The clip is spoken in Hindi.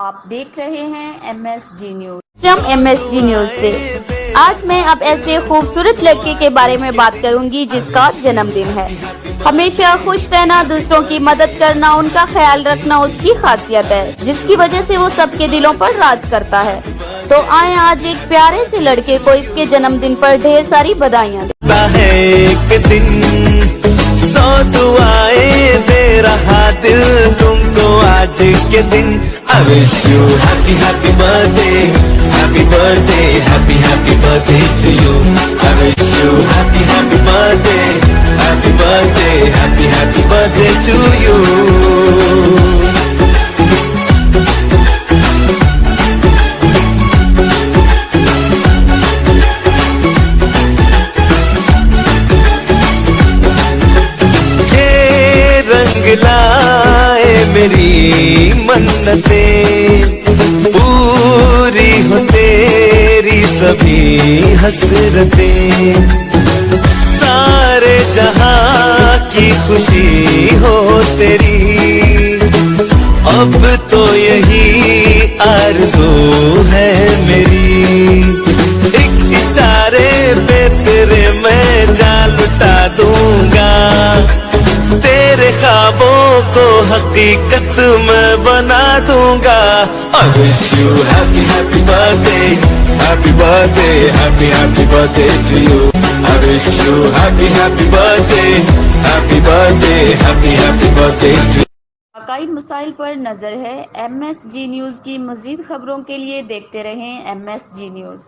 आप देख रहे हैं MSG न्यूज। हम MSG न्यूज से आज मैं अब ऐसे खूबसूरत लड़के के बारे में बात करूंगी जिसका जन्मदिन है। हमेशा खुश रहना, दूसरों की मदद करना, उनका ख्याल रखना उसकी खासियत है, जिसकी वजह से वो सबके दिलों पर राज करता है। तो आए आज एक प्यारे से लड़के को इसके जन्मदिन पर ढेर सारी बधाइयाँ है। एक दिन 100 दुआएं दे रहा दिल तुमको आज के दिन। I wish you happy happy birthday, happy birthday, happy happy birthday to you. I wish you happy happy birthday, happy birthday, happy happy birthday to you. लाए मेरी मन्नतें, पूरी हो तेरी सभी हसरतें। सारे जहां की खुशी हो तेरी, अब तो यही आरज़ू है मेरी। एक इशारे पे तेरे मैं जान लुटा दूंगा, तेरे ख्वाबों को हकीकत में बना दूंगा। I wish you happy happy birthday, happy birthday, happy happy birthday to you. I wish you happy happy birthday, happy birthday, happy happy birthday to you. Acai मसाइल पर नजर है MSG न्यूज की। मजीद खबरों के लिए देखते रहें MSG न्यूज।